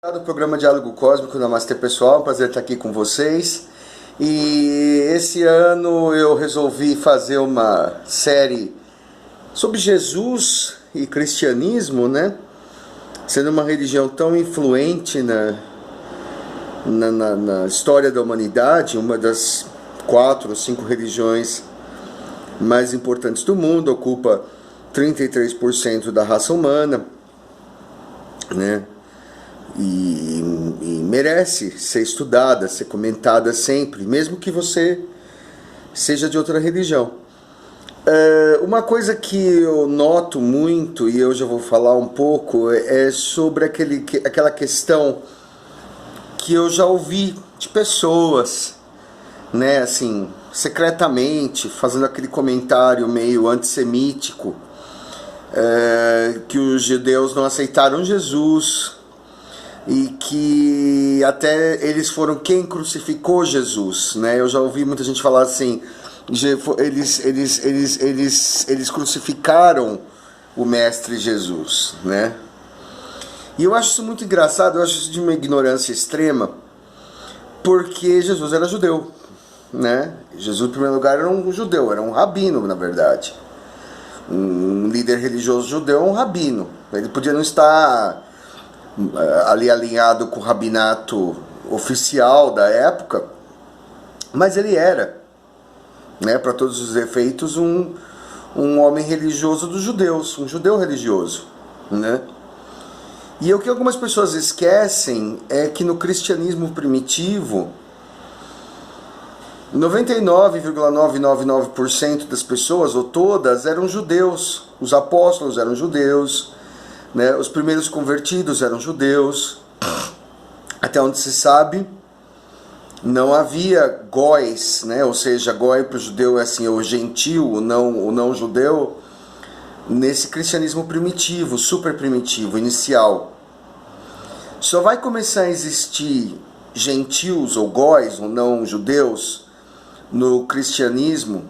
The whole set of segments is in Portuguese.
Do programa Diálogo Cósmico, Namastê pessoal, prazer estar aqui com vocês. E esse ano eu resolvi fazer uma série sobre Jesus e cristianismo, né? Sendo uma religião tão influente na história da humanidade, uma das 4 ou 5 religiões mais importantes do mundo, ocupa 33% da raça humana, né? E merece ser estudada, ser comentada sempre, mesmo que você seja de outra religião. Uma coisa que eu noto muito, e eu já vou falar um pouco, é sobre aquela questão que eu já ouvi de pessoas, né, assim, secretamente, fazendo aquele comentário meio antissemítico, que os judeus não aceitaram Jesus, e que até eles foram quem crucificou Jesus, né? Eu já ouvi muita gente falar assim, eles crucificaram o mestre Jesus, né? E eu acho isso muito engraçado, eu acho isso de uma ignorância extrema, porque Jesus era judeu, né? Jesus, em primeiro lugar, era um judeu, era um rabino, na verdade. Um líder religioso judeu é um rabino. Ele podia não estar ali alinhado com o rabinato oficial da época, mas ele era, né, para todos os efeitos, um homem religioso dos judeus, um judeu religioso, né? E o que algumas pessoas esquecem é que no cristianismo primitivo, 99,999% das pessoas, ou todas, eram judeus. Os apóstolos eram judeus, né? Os primeiros convertidos eram judeus. Até onde se sabe, não havia góis, né? Ou seja, gói para o judeu é assim, o gentil, o não judeu, nesse cristianismo primitivo, super primitivo, inicial. Só vai começar a existir gentios ou góis ou não judeus no cristianismo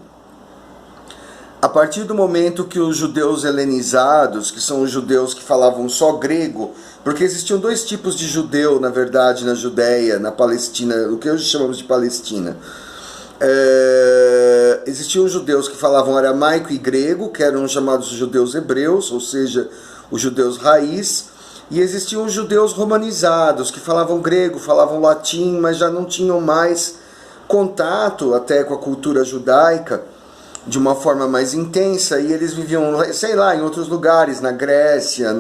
a partir do momento que os judeus helenizados, que são os judeus que falavam só grego, porque existiam 2 tipos de judeu, na verdade, na Judéia, na Palestina, o que hoje chamamos de Palestina. Existiam judeus que falavam aramaico e grego, que eram chamados judeus hebreus, ou seja, os judeus raiz, e existiam os judeus romanizados, que falavam grego, falavam latim, mas já não tinham mais contato até com a cultura judaica de uma forma mais intensa, e eles viviam, sei lá, em outros lugares, na Grécia,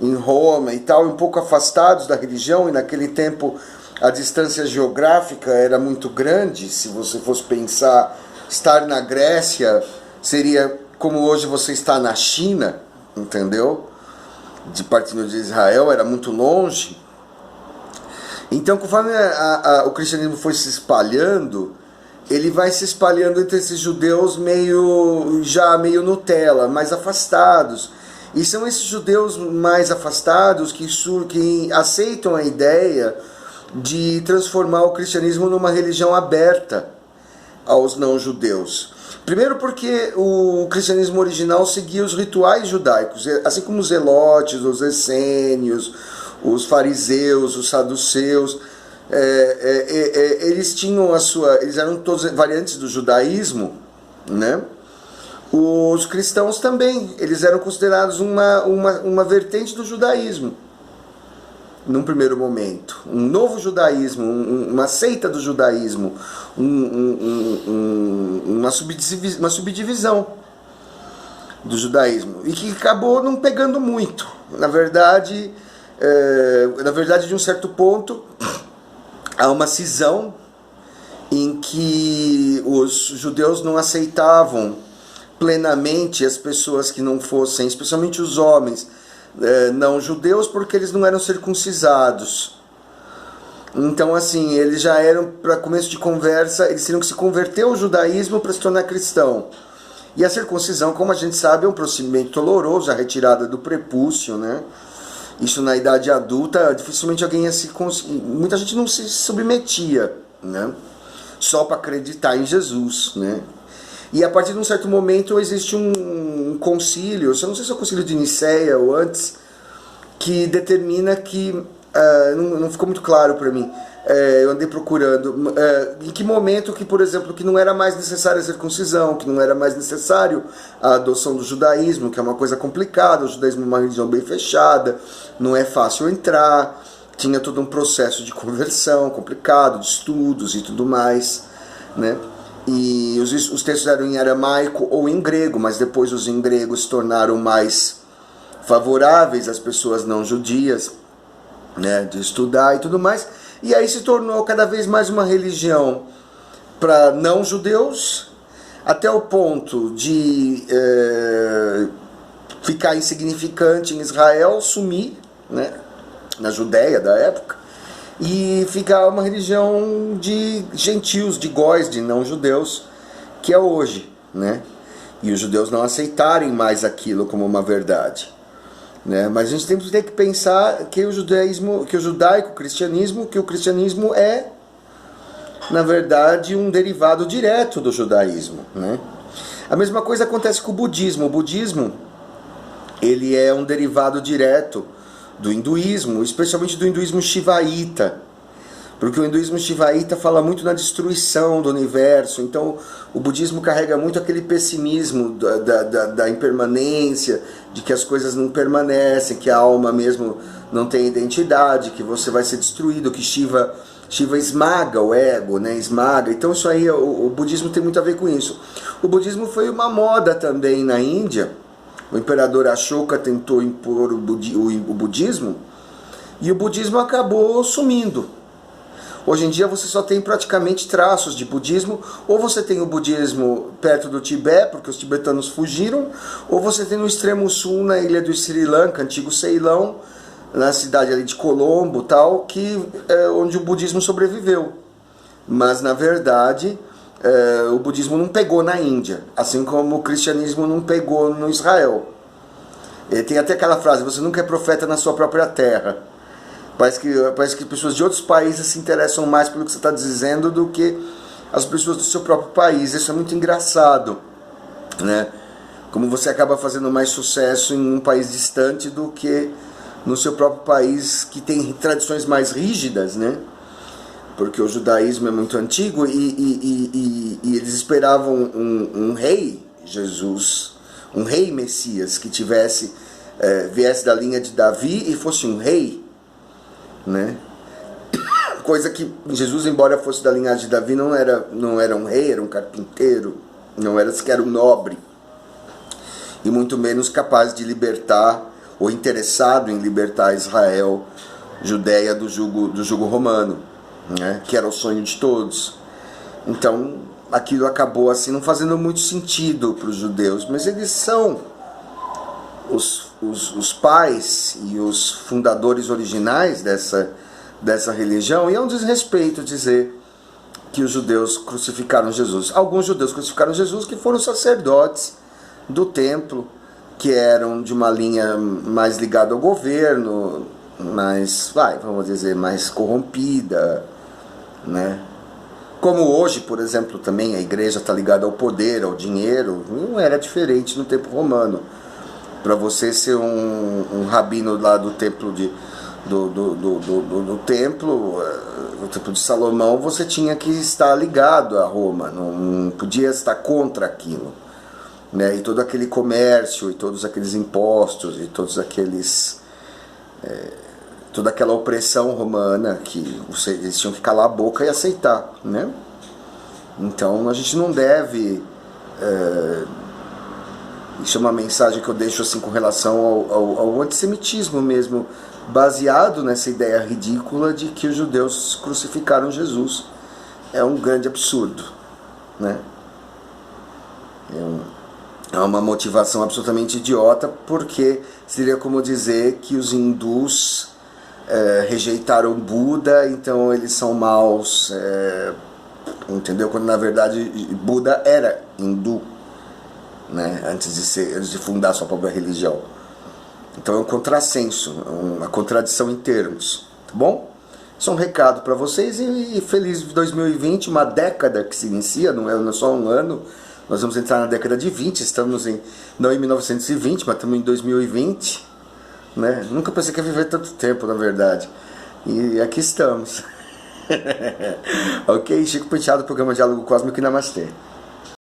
em Roma e tal, um pouco afastados da religião, e naquele tempo a distância geográfica era muito grande. Se você fosse pensar, estar na Grécia seria como hoje você está na China, entendeu? Partindo de Israel, era muito longe. Então, conforme o cristianismo foi se espalhando, ele vai se espalhando entre esses judeus meio Nutella, mais afastados. E são esses judeus mais afastados que aceitam a ideia de transformar o cristianismo numa religião aberta aos não-judeus. Primeiro porque o cristianismo original seguia os rituais judaicos, assim como os zelotes, os essênios, os fariseus, os saduceus. Eles tinham eles eram todos variantes do judaísmo, né? Os cristãos também, eles eram considerados uma vertente do judaísmo, num primeiro momento, um novo judaísmo, uma seita do judaísmo, uma subdivisão do judaísmo, e que acabou não pegando muito. Na verdade, de um certo ponto, há uma cisão em que os judeus não aceitavam plenamente as pessoas que não fossem, especialmente os homens não judeus, porque eles não eram circuncisados. Então, assim, eles já eram, para começo de conversa, eles teriam que se converter ao judaísmo para se tornar cristão. E a circuncisão, como a gente sabe, é um procedimento doloroso, a retirada do prepúcio, né? Isso na idade adulta, dificilmente alguém ia muita gente não se submetia, né? Só para acreditar em Jesus, né? E a partir de um certo momento existe um concílio, eu não sei se é o concílio de Nicéia ou antes, que determina que não ficou muito claro para mim. Eu andei procurando em que momento que, por exemplo, que não era mais necessária a circuncisão, que não era mais necessário a adoção do judaísmo, que é uma coisa complicada, o judaísmo é uma religião bem fechada, não é fácil entrar, tinha todo um processo de conversão complicado, de estudos e tudo mais, né? E os textos eram em aramaico ou em grego, mas depois os em grego se tornaram mais favoráveis às pessoas não judias, né, de estudar e tudo mais. E aí se tornou cada vez mais uma religião para não judeus, até o ponto de ficar insignificante em Israel, sumir, né, na Judéia da época, e ficar uma religião de gentios, de góis, de não judeus, que é hoje, né? E os judeus não aceitarem mais aquilo como uma verdade, né? Mas a gente tem que pensar que o judaísmo, que o judaico-cristianismo, que o cristianismo é, na verdade, um derivado direto do judaísmo, né? A mesma coisa acontece com o budismo. O budismo, ele é um derivado direto do hinduísmo, especialmente do hinduísmo shivaíta, porque o hinduísmo shivaíta fala muito na destruição do universo. Então o budismo carrega muito aquele pessimismo da impermanência, de que as coisas não permanecem, que a alma mesmo não tem identidade, que você vai ser destruído, que Shiva esmaga o ego, né? Esmaga. Então isso aí, o budismo tem muito a ver com isso. O budismo foi uma moda também na Índia. O imperador Ashoka tentou impor o budismo, e o budismo acabou sumindo. Hoje em dia você só tem praticamente traços de budismo, ou você tem o budismo perto do Tibete, porque os tibetanos fugiram, ou você tem no extremo sul, na ilha do Sri Lanka, antigo Ceilão, na cidade ali de Colombo, tal, que é onde o budismo sobreviveu. Mas na verdade o budismo não pegou na Índia, assim como o cristianismo não pegou no Israel. Tem até aquela frase: você nunca é profeta na sua própria terra. Parece que pessoas de outros países se interessam mais pelo que você está dizendo do que as pessoas do seu próprio país. Isso é muito engraçado, né? Como você acaba fazendo mais sucesso em um país distante do que no seu próprio país, que tem tradições mais rígidas, né? Porque o judaísmo é muito antigo e eles esperavam um rei Jesus, um rei Messias, que viesse da linha de Davi e fosse um rei, né? Coisa que Jesus, embora fosse da linhagem de Davi, não era um rei, era um carpinteiro, não era sequer um nobre, e muito menos capaz de libertar, ou interessado em libertar Israel, Judéia, do jugo romano, né? Que era o sonho de todos. Então aquilo acabou assim não fazendo muito sentido para os judeus, mas eles são os pais e os fundadores originais dessa religião, e é um desrespeito dizer que os judeus crucificaram Jesus. Alguns judeus crucificaram Jesus que foram sacerdotes do templo, que eram de uma linha mais ligada ao governo, vamos dizer, mais corrompida, né? Como hoje, por exemplo, também a igreja está ligada ao poder, ao dinheiro. Não era diferente no tempo romano. Para você ser um rabino lá do templo do templo de Salomão, você tinha que estar ligado a Roma, não podia estar contra aquilo, né? E todo aquele comércio, e todos aqueles impostos, e todos aqueles toda aquela opressão romana, que eles tinham que calar a boca e aceitar, né? Então a gente não deve isso é uma mensagem que eu deixo assim com relação ao antissemitismo mesmo, baseado nessa ideia ridícula de que os judeus crucificaram Jesus. É um grande absurdo, né? É uma motivação absolutamente idiota, porque seria como dizer que os hindus rejeitaram Buda, então eles são maus, entendeu? Quando na verdade Buda era hindu, né? Antes de fundar sua própria religião. Então é um contrassenso, uma contradição em termos, tá bom? Isso é um recado para vocês, e feliz 2020, uma década que se inicia, não é só um ano. Nós vamos entrar na década de 20, estamos não em 1920, mas estamos em 2020, né? Nunca pensei que ia viver tanto tempo, na verdade. E aqui estamos. Ok, Chico Penteado, programa Diálogo Cósmico e Namastê.